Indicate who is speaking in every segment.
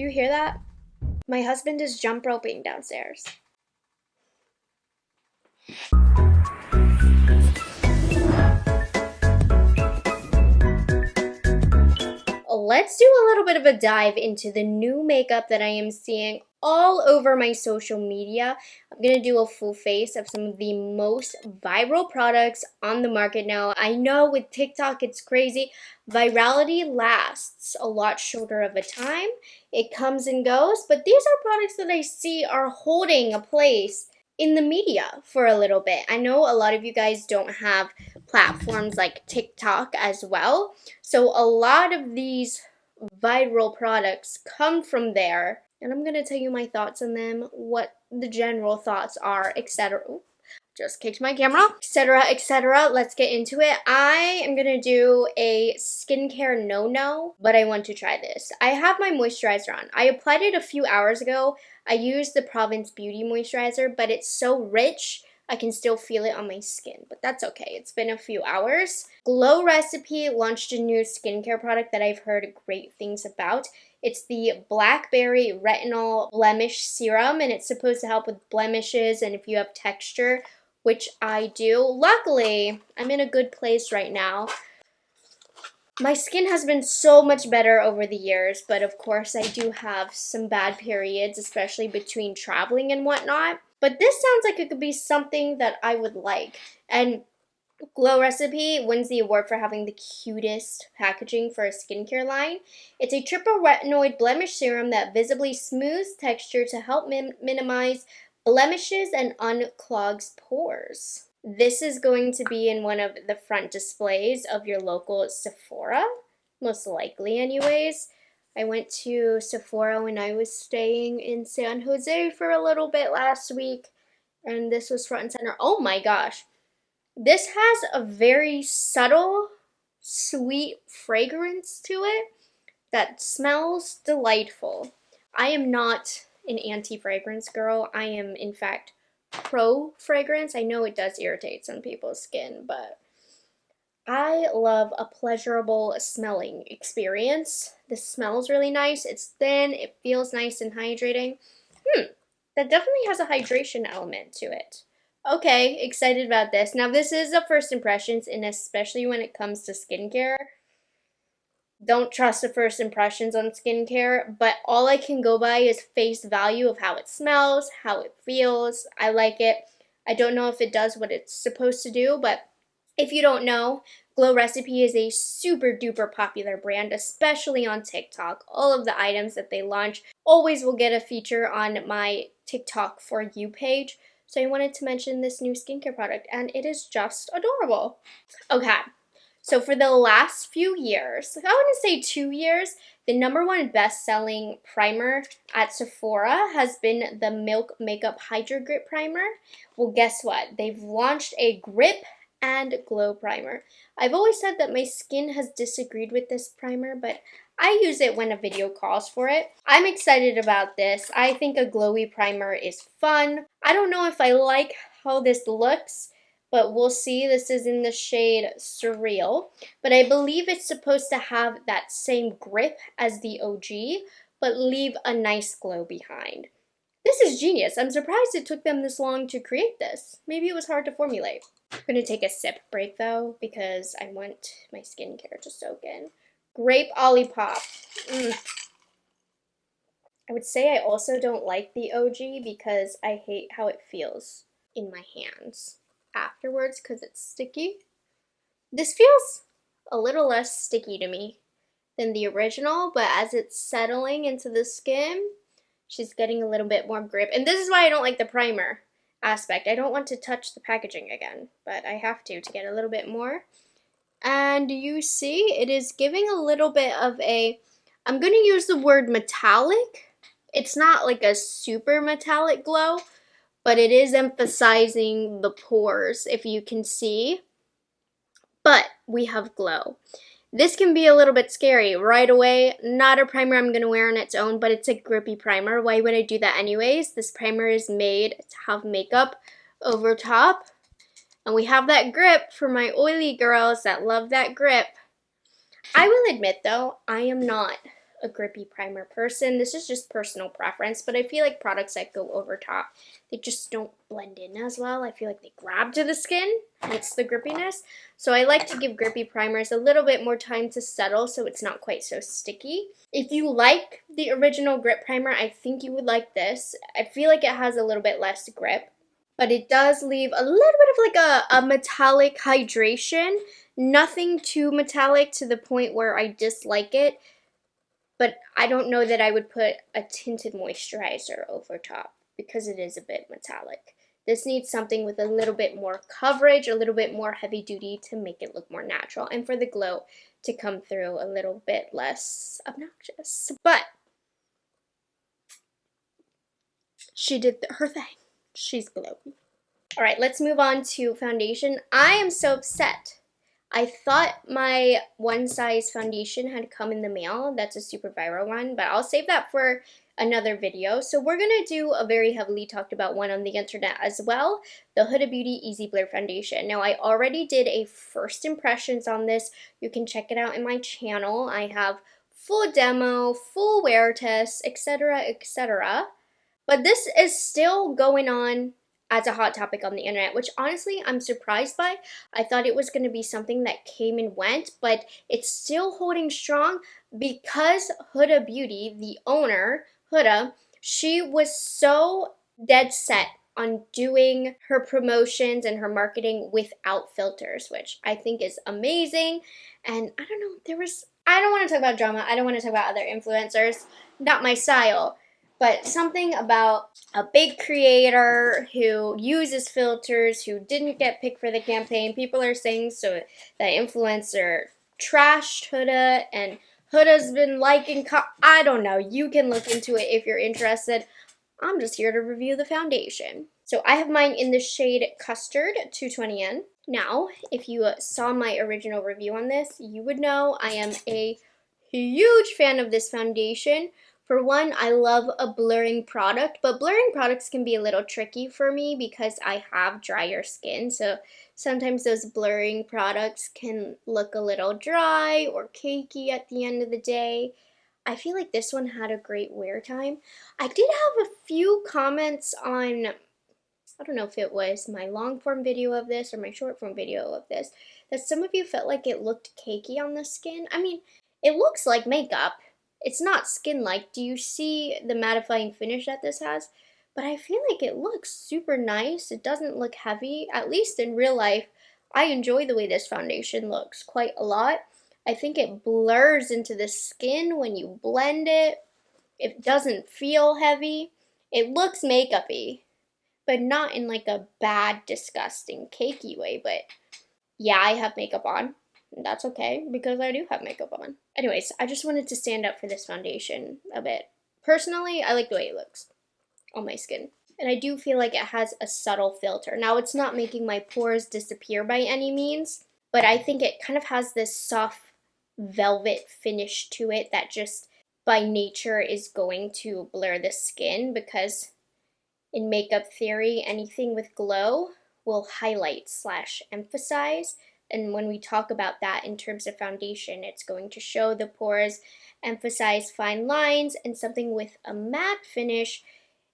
Speaker 1: Do you hear that? My husband is jump roping downstairs. Let's do a little bit of a dive into the new makeup that I am seeing all over my social media. I'm going to do a full face of some of the most viral products on the market now. I know with TikTok it's crazy. Virality lasts a lot shorter of a time. It comes and goes, but these are products that I see are holding a place in the media for a little bit. I know a lot of you guys don't have platforms like TikTok as well, so a lot of these viral products come from there, and I'm gonna tell you my thoughts on them, what the general thoughts are, etc. Just kicked my camera, etc., etc. Let's get into it. I am gonna do a skincare no-no, but I want to try this. I have my moisturizer on. I applied it a few hours ago. I used the Province Beauty moisturizer, but it's so rich, I can still feel it on my skin, but that's okay. It's been a few hours. Glow Recipe launched a new skincare product that I've heard great things about. It's the Blackberry Retinol Blemish Serum, and it's supposed to help with blemishes and if you have texture, which I do. Luckily, I'm in a good place right now. My skin has been so much better over the years, but of course I do have some bad periods, especially between traveling and whatnot. But this sounds like it could be something that I would like. And Glow Recipe wins the award for having the cutest packaging for a skincare line. It's a triple retinoid blemish serum that visibly smooths texture to help minimize blemishes and unclogs pores. This is going to be in one of the front displays of your local Sephora, most likely anyways. I went to Sephora when I was staying in San Jose for a little bit last week, and this was front and center. Oh my gosh. This has a very subtle, sweet fragrance to it that smells delightful. I am not an anti-fragrance girl. I am, in fact, pro-fragrance. I know it does irritate some people's skin, but I love a pleasurable smelling experience. This smells really nice. It's thin. It feels nice and hydrating. That definitely has a hydration element to it. Okay, excited about this. Now, this is a first impressions, and especially when it comes to skincare. Don't trust the first impressions on skincare, but all I can go by is face value of how it smells, how it feels. I like it. I don't know if it does what it's supposed to do, but if you don't know, Glow Recipe is a super duper popular brand, especially on TikTok. All of the items that they launch always will get a feature on my TikTok For You page. So I wanted to mention this new skincare product, and it is just adorable. Okay, so for the last few years, I want to say 2 years, the #1 best-selling primer at Sephora has been the Milk Makeup Hydra Grip Primer. Well, guess what? They've launched a grip and glow primer. I've always said that my skin has disagreed with this primer, but I use it when a video calls for it. I'm excited about this. I think a glowy primer is fun. I don't know if I like how this looks, but we'll see. This is in the shade Surreal, but I believe it's supposed to have that same grip as the OG, but leave a nice glow behind. This is genius. I'm surprised it took them this long to create this. Maybe it was hard to formulate. I'm going to take a sip break though, because I want my skincare to soak in. Grape Olipop. I would say I also don't like the OG because I hate how it feels in my hands afterwards because it's sticky. This feels a little less sticky to me than the original, but as it's settling into the skin, she's getting a little bit more grip. And this is why I don't like the primer aspect. I don't want to touch the packaging again, but I have to get a little bit more. And you see, it is giving a little bit of a, I'm going to use the word metallic. It's not like a super metallic glow, but it is emphasizing the pores, if you can see. But we have glow. This can be a little bit scary right away. Not a primer I'm going to wear on its own, but it's a grippy primer. Why would I do that anyways? This primer is made to have makeup over top. And we have that grip for my oily girls that love that grip. I will admit though, I am not a grippy primer person. This is just personal preference, but I feel like products that go over top, they just don't blend in as well. I feel like they grab to the skin, hence the grippiness. So I like to give grippy primers a little bit more time to settle so it's not quite so sticky. If you like the original grip primer, I think you would like this. I feel like it has a little bit less grip, but it does leave a little bit of like a metallic hydration. Nothing too metallic to the point where I dislike it, but I don't know that I would put a tinted moisturizer over top because it is a bit metallic. This needs something with a little bit more coverage, a little bit more heavy duty to make it look more natural, and for the glow to come through a little bit less obnoxious. But she did her thing. She's glowy. All right, let's move on to foundation. I am so upset. I thought my one size foundation had come in the mail. That's a super viral one, but I'll save that for another video. So we're gonna do a very heavily talked about one on the internet as well, the Huda Beauty Easy Blur Foundation. Now I already did a first impressions on this. You can check it out in my channel. I have full demo, full wear test, etc., etc. But this is still going on as a hot topic on the internet, which honestly I'm surprised by. I thought it was going to be something that came and went, but it's still holding strong because Huda Beauty, the owner, Huda, she was so dead set on doing her promotions and her marketing without filters, which I think is amazing. And I don't know, I don't want to talk about drama, I don't want to talk about other influencers, not my style. But something about a big creator who uses filters, who didn't get picked for the campaign. People are saying so that influencer trashed Huda, and Huda's been liking. I don't know. You can look into it if you're interested. I'm just here to review the foundation. So I have mine in the shade Custard 220N. Now, if you saw my original review on this, you would know I am a huge fan of this foundation. For one, I love a blurring product, but blurring products can be a little tricky for me because I have drier skin, so sometimes those blurring products can look a little dry or cakey at the end of the day. I feel like this one had a great wear time. I did have a few comments on, I don't know if it was my long form video of this or my short form video of this, that some of you felt like it looked cakey on the skin. I mean, it looks like makeup. It's not skin-like. Do you see the mattifying finish that this has? But I feel like it looks super nice. It doesn't look heavy. At least in real life, I enjoy the way this foundation looks quite a lot. I think it blurs into the skin when you blend it. It doesn't feel heavy. It looks makeup-y, but not in like a bad, disgusting, cakey way. But yeah, I have makeup on. That's okay, because I do have makeup on. Anyways, I just wanted to stand up for this foundation a bit. Personally, I like the way it looks on my skin. And I do feel like it has a subtle filter. Now, it's not making my pores disappear by any means, but I think it kind of has this soft velvet finish to it that just by nature is going to blur the skin, because in makeup theory, anything with glow will highlight / emphasize. And when we talk about that in terms of foundation, it's going to show the pores, emphasize fine lines, and something with a matte finish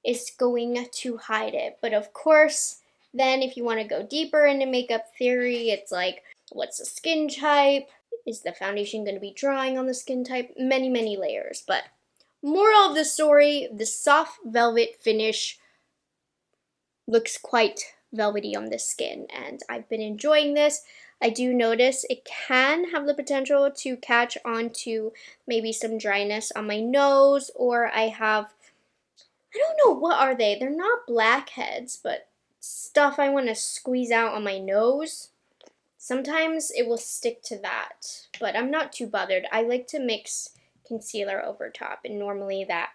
Speaker 1: is going to hide it. But of course, then if you want to go deeper into makeup theory, it's like, what's the skin type? Is the foundation going to be drying on the skin type? Many, many layers. But moral of the story, the soft velvet finish looks quite velvety on the skin, and I've been enjoying this. I do notice it can have the potential to catch on to maybe some dryness on my nose, or I don't know, what are they? They're not blackheads, but stuff I want to squeeze out on my nose. Sometimes it will stick to that, but I'm not too bothered. I like to mix concealer over top, and normally that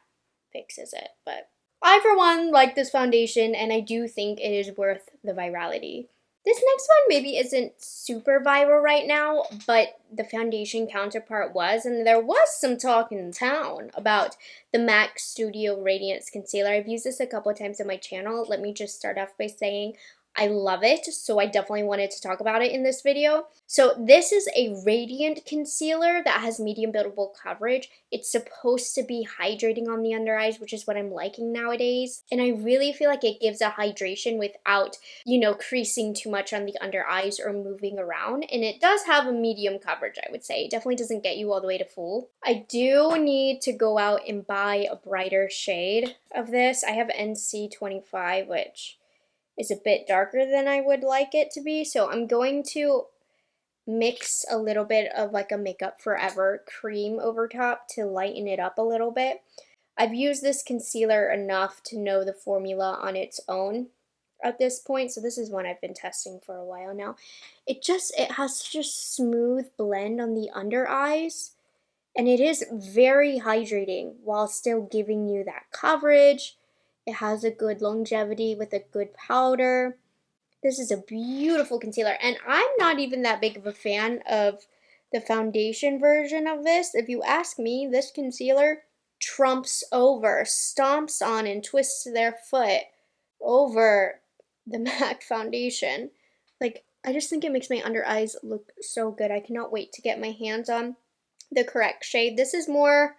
Speaker 1: fixes it. But I, for one, like this foundation, and I do think it is worth the virality. This next one maybe isn't super viral right now, but the foundation counterpart was, and there was some talk in town about the MAC Studio Radiance Concealer. I've used this a couple times on my channel. Let me just start off by saying I love it, so I definitely wanted to talk about it in this video. So this is a radiant concealer that has medium buildable coverage. It's supposed to be hydrating on the under eyes, which is what I'm liking nowadays. And I really feel like it gives a hydration without, you know, creasing too much on the under eyes or moving around. And it does have a medium coverage, I would say. It definitely doesn't get you all the way to full. I do need to go out and buy a brighter shade of this. I have NC25, which is a bit darker than I would like it to be. So I'm going to mix a little bit of like a Makeup Forever cream over top to lighten it up a little bit. I've used this concealer enough to know the formula on its own at this point. So this is one I've been testing for a while now. It has such a smooth blend on the under eyes. And it is very hydrating while still giving you that coverage. It has a good longevity with a good powder. This is a beautiful concealer. And I'm not even that big of a fan of the foundation version of this. If you ask me, this concealer trumps over, stomps on, and twists their foot over the MAC foundation. Like, I just think it makes my under eyes look so good. I cannot wait to get my hands on the correct shade. This is more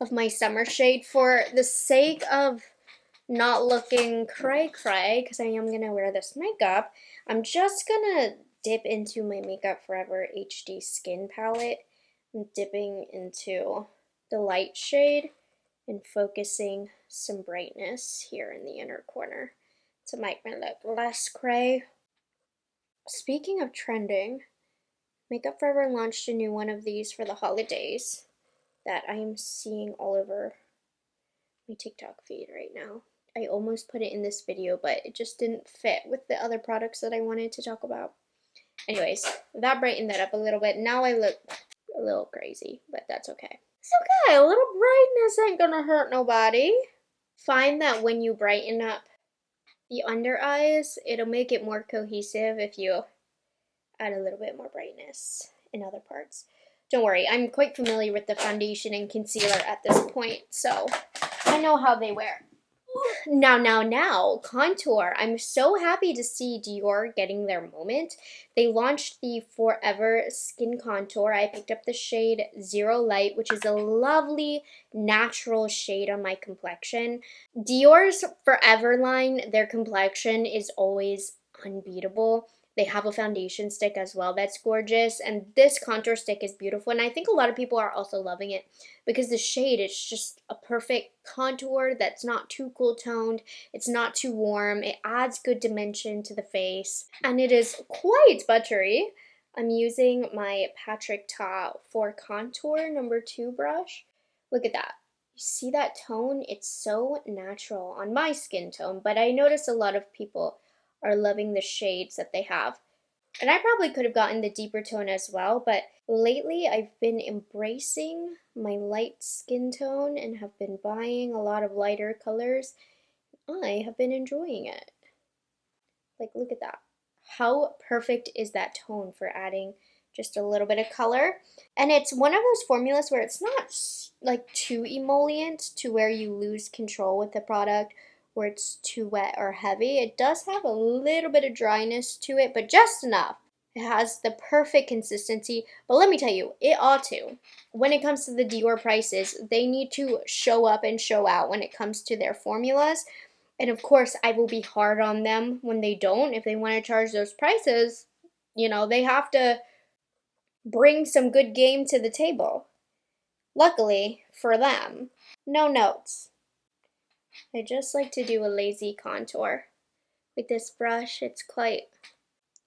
Speaker 1: of my summer shade for the sake of not looking cray-cray, because I am going to wear this makeup. I'm just going to dip into my Makeup Forever HD Skin Palette. I'm dipping into the light shade and focusing some brightness here in the inner corner to make me look less cray. Speaking of trending, Makeup Forever launched a new one of these for the holidays that I am seeing all over my TikTok feed right now. I almost put it in this video, but it just didn't fit with the other products that I wanted to talk about. Anyways, that brightened that up a little bit. Now I look a little crazy, but that's okay. It's okay, a little brightness ain't gonna hurt nobody. Find that when you brighten up the under eyes, it'll make it more cohesive if you add a little bit more brightness in other parts. Don't worry, I'm quite familiar with the foundation and concealer at this point, so I know how they wear. Now, contour. I'm so happy to see Dior getting their moment. They launched the Forever Skin Contour. I picked up the shade Zero Light, which is a lovely natural shade on my complexion. Dior's Forever line, their complexion is always unbeatable. They have a foundation stick as well that's gorgeous, and this contour stick is beautiful, and I think a lot of people are also loving it because the shade is just a perfect contour that's not too cool toned, it's not too warm, it adds good dimension to the face, and it is quite buttery. I'm using my Patrick Ta for Contour #2 brush. Look at that. You see that tone? It's so natural on my skin tone, but I notice a lot of people are loving the shades that they have. And I probably could have gotten the deeper tone as well, but lately I've been embracing my light skin tone and have been buying a lot of lighter colors. I have been enjoying it. Like, look at that. How perfect is that tone for adding just a little bit of color? And it's one of those formulas where it's not like too emollient to where you lose control with the product, where it's too wet or heavy. It does have a little bit of dryness to it, but just enough. It has the perfect consistency, but let me tell you, it ought to. When it comes to the Dior prices, they need to show up and show out when it comes to their formulas. And of course, I will be hard on them when they don't. If they want to charge those prices, you know, they have to bring some good game to the table. Luckily for them, no notes. I just like to do a lazy contour with this brush. It's quite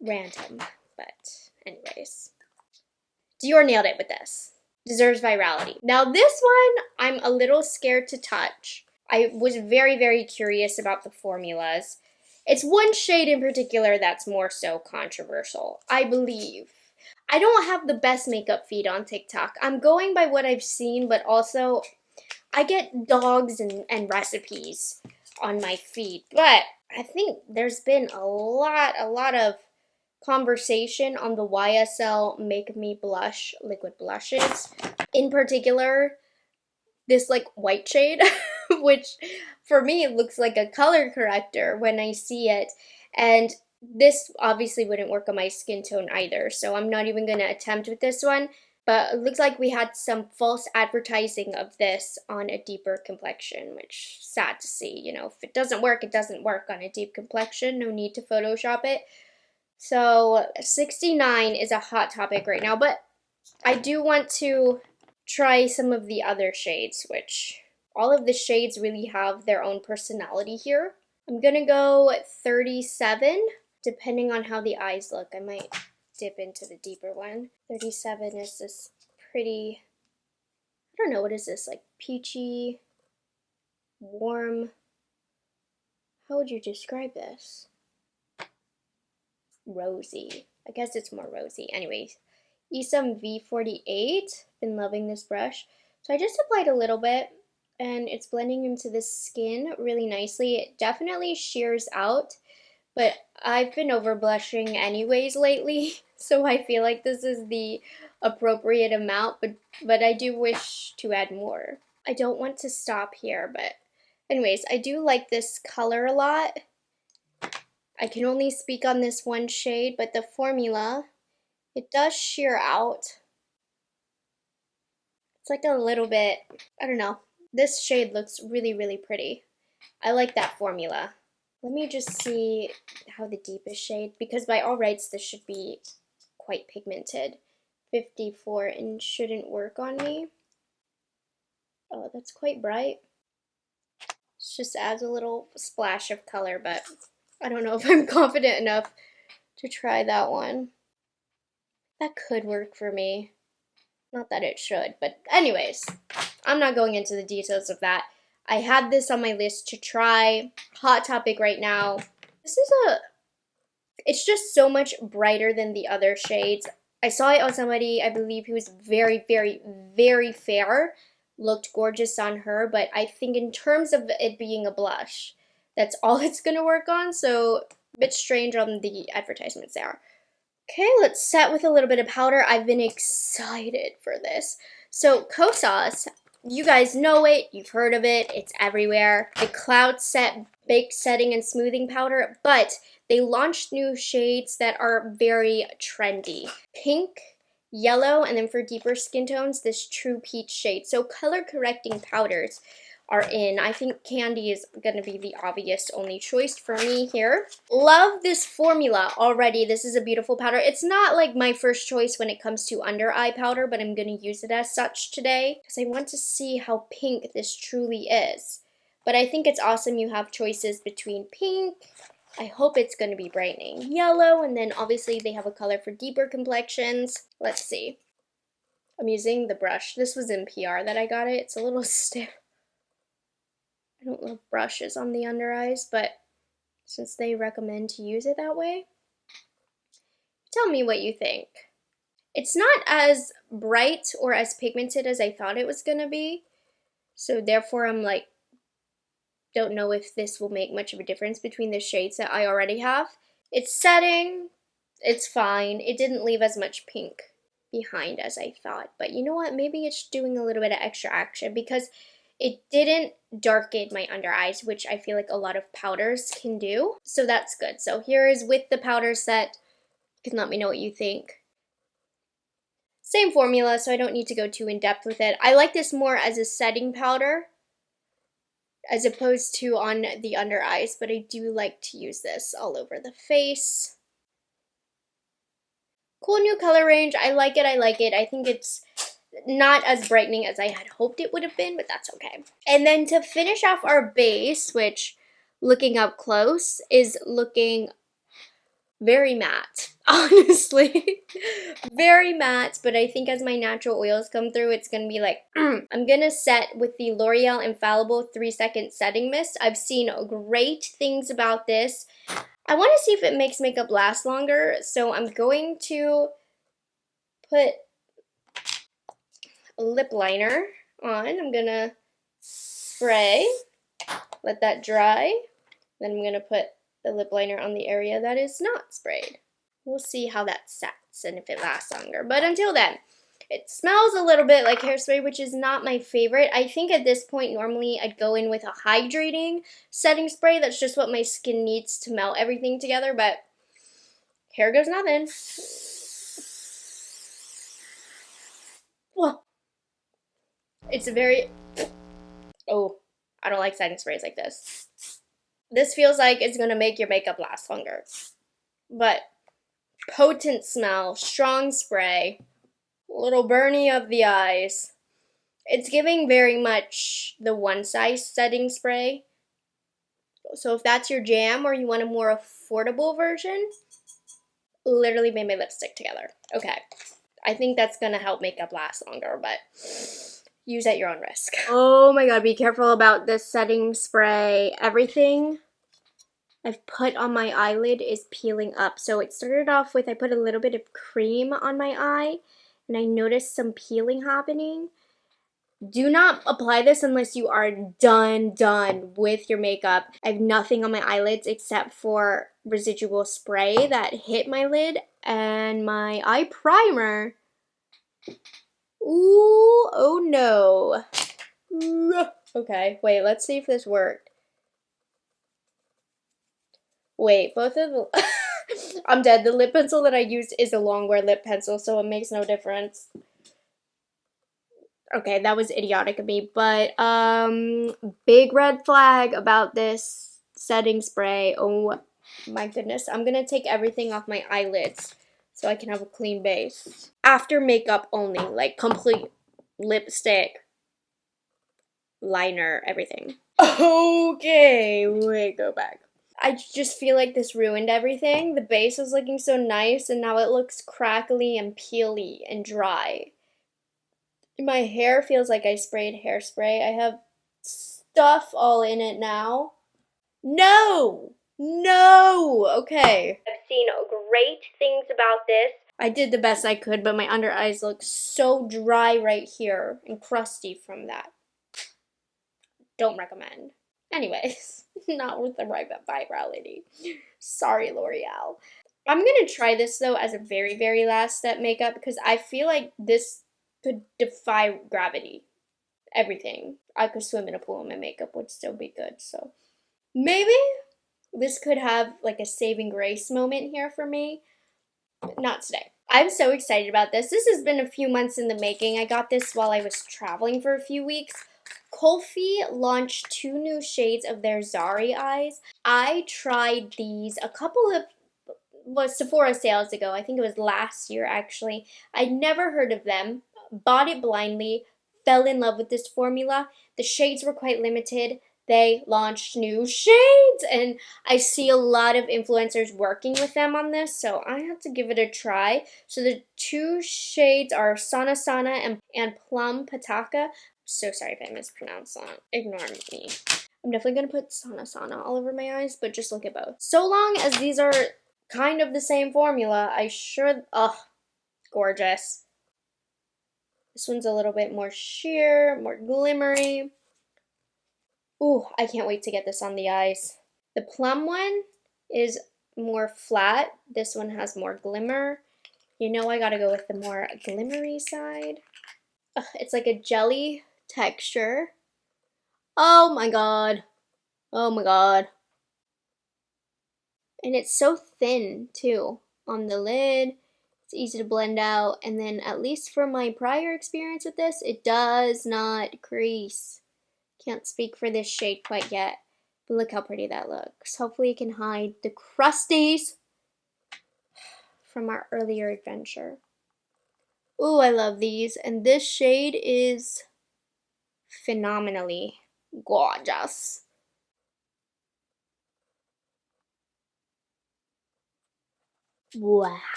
Speaker 1: random, but anyways. Dior nailed it with this. Deserves virality. Now this one, I'm a little scared to touch. I was very, very curious about the formulas. It's one shade in particular that's more so controversial, I believe. I don't have the best makeup feed on TikTok. I'm going by what I've seen, but also I get dogs and recipes on my feed, but I think there's been a lot of conversation on the YSL Make Me Blush liquid blushes. In particular, this like white shade, which for me looks like a color corrector when I see it. And this obviously wouldn't work on my skin tone either, so I'm not even going to attempt with this one. But it looks like we had some false advertising of this on a deeper complexion, which sad to see. You know, if it doesn't work, it doesn't work on a deep complexion. No need to Photoshop it. So 69 is a hot topic right now, but I do want to try some of the other shades, which all of the shades really have their own personality here. I'm gonna go 37, depending on how the eyes look. I might dip into the deeper one. 37 is this pretty, I don't know, what is this, like peachy, warm, how would you describe this? Rosy. I guess it's more rosy. Anyways, Esam V48, been loving this brush. So I just applied a little bit and it's blending into the skin really nicely. It definitely shears out, but I've been over blushing anyways lately, so I feel like this is the appropriate amount, but I do wish to add more. I don't want to stop here, but anyways, I do like this color a lot. I can only speak on this one shade, but the formula, it does sheer out. It's like a little bit, I don't know. This shade looks really, really pretty. I like that formula. Let me just see how the deepest shade, because by all rights this should be quite pigmented. 54 and shouldn't work on me. Oh, that's quite bright. It just adds a little splash of color, but I don't know if I'm confident enough to try that one. That could work for me. Not that it should, but anyways, I'm not going into the details of that. I had this on my list to try. Hot topic right now. This is it's just so much brighter than the other shades. I saw it on somebody, I believe, who was very, very, very fair. Looked gorgeous on her, but I think in terms of it being a blush, that's all it's gonna work on, so a bit strange on the advertisements there. Okay, let's set with a little bit of powder. I've been excited for this. So Kosas, you guys know it, you've heard of it, it's everywhere. The Cloud Set Baked Setting and Smoothing Powder, but they launched new shades that are very trendy. Pink, yellow, and then for deeper skin tones, this True Peach shade. So color correcting powders are in. I think Candy is going to be the obvious only choice for me here. Love this formula already. This is a beautiful powder. It's not like my first choice when it comes to under eye powder, but I'm going to use it as such today because I want to see how pink this truly is. But I think it's awesome you have choices between pink, I hope it's going to be brightening, yellow, and then obviously they have a color for deeper complexions. Let's see. I'm using the brush. This was in PR that I got it. It's a little stiff. I don't love brushes on the under eyes, but since they recommend to use it that way, tell me what you think. It's not as bright or as pigmented as I thought it was going to be, so therefore I'm like, don't know if this will make much of a difference between the shades that I already have. It's setting, it's fine. It didn't leave as much pink behind as I thought, but you know what, maybe it's doing a little bit of extra action because it didn't darken my under eyes, which I feel like a lot of powders can do, so that's good. So here is with the powder set. You can let me know what you think. Same formula, so I don't need to go too in depth with it. I like this more as a setting powder as opposed to on the under eyes, but I do like to use this all over the face. Cool new color range. I like it, I like it. I think it's not as brightening as I had hoped it would have been, but that's okay. And then to finish off our base, which looking up close is looking very matte, honestly. Very matte, but I think as my natural oils come through, it's gonna be like, I'm gonna set with the L'Oreal Infallible 3-second setting mist. I've seen great things about this. I want to see if it makes makeup last longer, so I'm going to put a lip liner on. I'm gonna spray, let that dry, then I'm gonna put the lip liner on the area that is not sprayed. We'll see how that sets and if it lasts longer. But until then, it smells a little bit like hairspray, which is not my favorite. I think at this point, normally I'd go in with a hydrating setting spray. That's just what my skin needs to melt everything together. But Here goes nothing. Whoa. It's a very... Oh, I don't like setting sprays like this. This feels like it's going to make your makeup last longer. But potent smell, strong spray, little burny of the eyes. It's giving very much the one size setting spray. So if that's your jam or you want a more affordable version, literally made my lips stick together. Okay. I think that's going to help makeup last longer, but use at your own risk. Oh my god, be careful about this setting spray. Everything I've put on my eyelid is peeling up. So it started off with I put a little bit of cream on my eye and I noticed some peeling happening. Do not apply this unless you are done with your makeup. I have nothing on my eyelids except for residual spray that hit my lid and my eye primer. Ooh, oh no. Okay, wait, let's see if this worked. Wait, both of the... I'm dead. The lip pencil that I used is a longwear lip pencil, so it makes no difference. Okay, that was idiotic of me, but big red flag about this setting spray. Oh my goodness. I'm gonna take everything off my eyelids so I can have a clean base. After makeup only, like complete lipstick, liner, everything. Okay, wait, go back. I just feel like this ruined everything. The base was looking so nice and now it looks crackly and peely and dry. My hair feels like I sprayed hairspray. I have stuff all in it now. No! No! Okay. I've seen great things about this. I did the best I could, but my under eyes look so dry right here and crusty from that. Don't recommend. Anyways, not worth the right virality. Sorry, L'Oreal. I'm gonna try this though as a very, very last step makeup because I feel like this could defy gravity. Everything. I could swim in a pool and my makeup would still be good. So maybe this could have like a saving grace moment here for me. Not today. I'm so excited about this. This has been a few months in the making. I got this while I was traveling for a few weeks. Kopari launched 2 new shades of their Zari eyes. I tried these a couple of Sephora sales ago. I think it was last year actually. I'd never heard of them. Bought it blindly. Fell in love with this formula. The shades were quite limited. They launched new shades and I see a lot of influencers working with them on this, so I had to give it a try. So the 2 shades are Sana Sana and Plum Pataka. So sorry if I mispronounced that. Ignore me. I'm definitely going to put Sana Sana all over my eyes, but just look at both. So long as these are kind of the same formula, I should... Oh, gorgeous. This one's a little bit more sheer, more glimmery. Ooh, I can't wait to get this on the eyes. The Plum one is more flat. This one has more glimmer. You know I gotta go with the more glimmery side. Ugh, it's like a jelly texture. Oh my god. Oh my god. And it's so thin too on the lid. It's easy to blend out. And then at least for my prior experience with this, it does not crease. Can't speak for this shade quite yet, but look how pretty that looks. Hopefully it can hide the crusties from our earlier adventure. Ooh, I love these. And this shade is phenomenally gorgeous. Wow.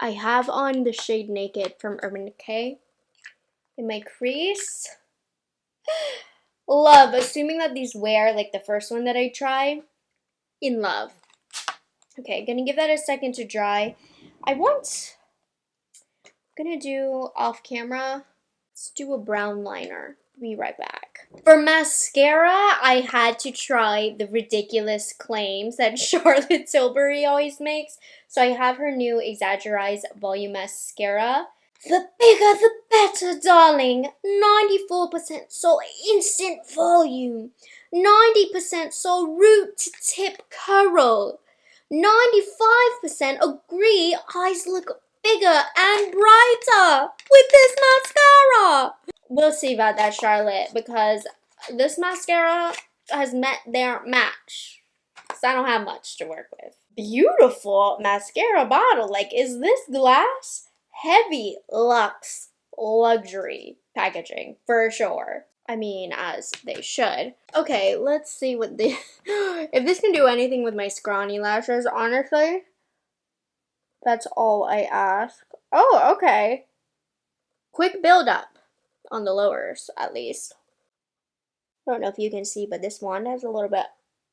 Speaker 1: I have on the shade Naked from Urban Decay in my crease. Love, assuming that these wear like the first one that I tried. In love. Okay, gonna give that a second to dry. I'm gonna do off camera. Let's do a brown liner. Be right back. For mascara, I had to try the ridiculous claims that Charlotte Tilbury always makes. So I have her new Exaggerized Volume Mascara. The bigger the better, darling. 94% so instant volume. 90% so root to tip curl. 95% agree eyes look bigger and brighter with this mascara. We'll see about that, Charlotte, because this mascara has met their match. So I don't have much to work with. Beautiful mascara bottle. Like, is this glass? Heavy luxe luxury packaging for sure. I mean, as they should. Okay, let's see what the if this can do anything with my scrawny lashes, honestly. That's all I ask. Oh, okay. Quick build up on the lowers, at least. I don't know if you can see, but this wand has a little bit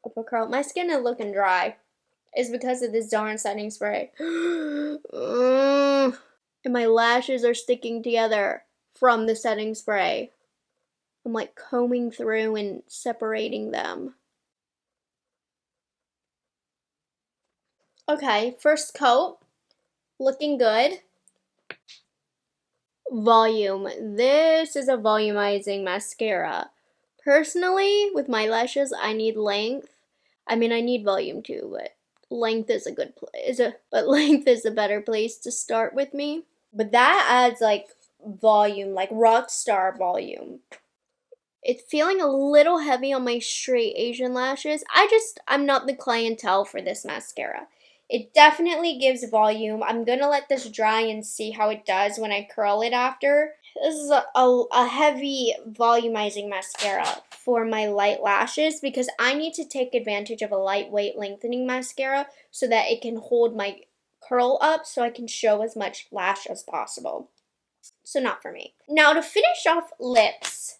Speaker 1: of a curl. My skin is looking dry. It's because of this darn setting spray. And my lashes are sticking together from the setting spray. I'm like combing through and separating them. Okay, first coat. Looking good. Volume. This is a volumizing mascara. Personally, with my lashes, I need length. I mean, I need volume too, but length is a good place. Length is a better place to start with me. But that adds like volume, like rock star volume. It's feeling a little heavy on my straight Asian lashes. I'm not the clientele for this mascara. It definitely gives volume. I'm gonna let this dry and see how it does when I curl it after. This is a heavy volumizing mascara for my light lashes because I need to take advantage of a lightweight lengthening mascara so that it can hold my curl up so I can show as much lash as possible. So not for me. Now to finish off lips,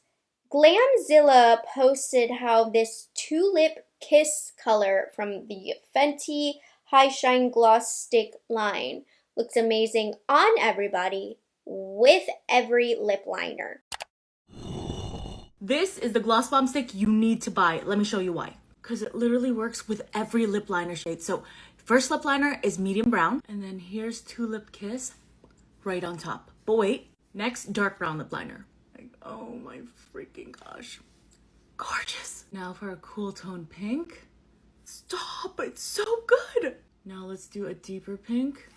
Speaker 1: Glamzilla posted how this Tulip Kiss color from the Fenty High Shine Gloss Stick line looks amazing on everybody with every lip liner.
Speaker 2: This is the gloss bomb stick you need to buy. Let me show you why. Because it literally works with every lip liner shade. So first lip liner is medium brown, and then here's Tulip Kiss right on top. But wait, next dark brown lip liner. Like, oh my freaking gosh. Gorgeous. Now for a cool tone pink. Stop, it's so good. Now let's do a deeper pink.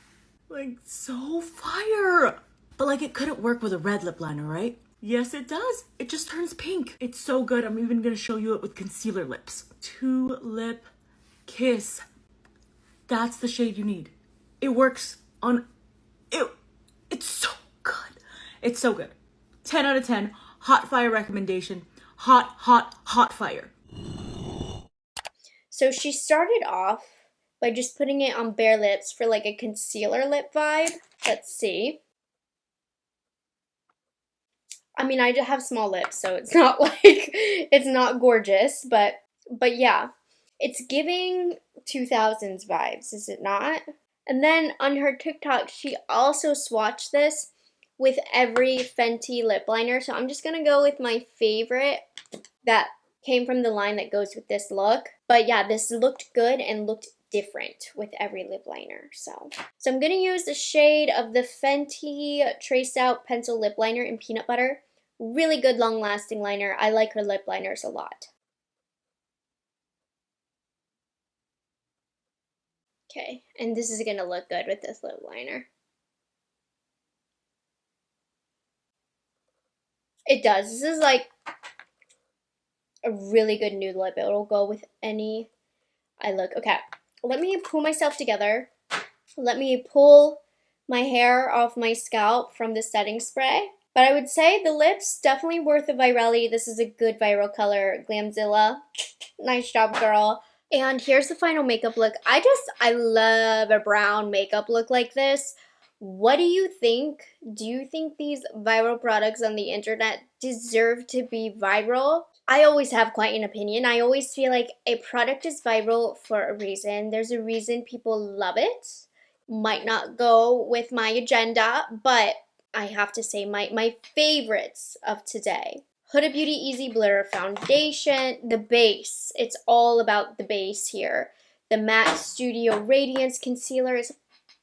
Speaker 2: Like, so fire. But like, it couldn't work with a red lip liner, right? Yes, it does. It just turns pink. It's so good. I'm even gonna show you it with concealer lips. Tulip Kiss. That's the shade you need. It works on, it's so good. It's so good. 10 out of 10. Hot fire recommendation. Hot, hot, hot fire.
Speaker 1: So she started off by just putting it on bare lips for like a concealer lip vibe. Let's see. I mean, I just have small lips, so it's not like, it's not gorgeous, but yeah. It's giving 2000s vibes, is it not? And then on her TikTok, she also swatched this with every Fenty lip liner. So I'm just going to go with my favorite that came from the line that goes with this look. But yeah, this looked good and looked different with every lip liner. So I'm going to use the shade of the Fenty Traced Out Pencil Lip Liner in Peanut Butter. Really good long-lasting liner. I like her lip liners a lot. Okay, and this is going to look good with this lip liner. It does. This is like a really good nude lip. It'll go with any eye look. Okay, let me pull myself together. Let me pull my hair off my scalp from the setting spray. But I would say the lips, definitely worth the virality. This is a good viral color. Glamzilla. Nice job, girl. And here's the final makeup look. I love a brown makeup look like this. What do you think? Do you think these viral products on the internet deserve to be viral? I always have quite an opinion. I always feel like a product is viral for a reason. There's a reason people love it. Might not go with my agenda, but I have to say my favorites of today. Huda Beauty Easy Blur Foundation, the base. It's all about the base here. The Matte Studio Radiance Concealer is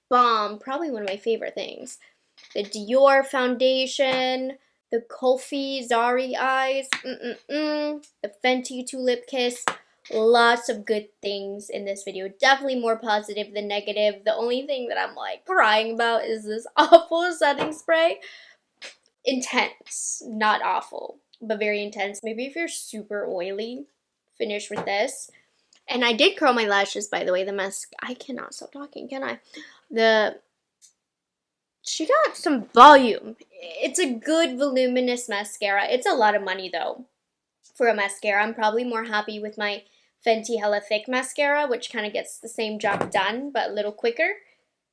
Speaker 1: bomb. Probably one of my favorite things. The Dior Foundation. The Kofi Zari Eyes. The Fenty Tulip Kiss. Lots of good things in this video. Definitely more positive than negative. The only thing that I'm like crying about is this awful setting spray. Intense. Not awful, but very intense. Maybe if you're super oily, finish with this. And I did curl my lashes, by the way. The mask. I cannot stop talking, can I? She got some volume. It's a good voluminous mascara. It's a lot of money though for a mascara. I'm probably more happy with my Fenty Hella Thick mascara, which kind of gets the same job done, but a little quicker.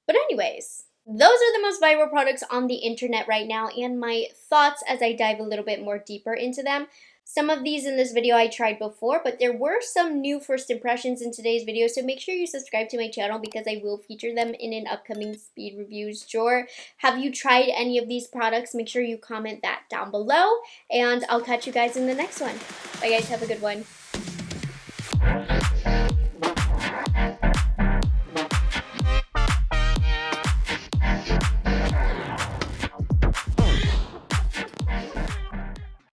Speaker 1: But anyways, those are the most viral products on the internet right now, and my thoughts as I dive a little bit more deeper into them. Some of these in this video I tried before, but there were some new first impressions in today's video, so make sure you subscribe to my channel because I will feature them in an upcoming speed reviews drawer. Have you tried any of these products? Make sure you comment that down below, and I'll catch you guys in the next one. Bye guys, have a good one.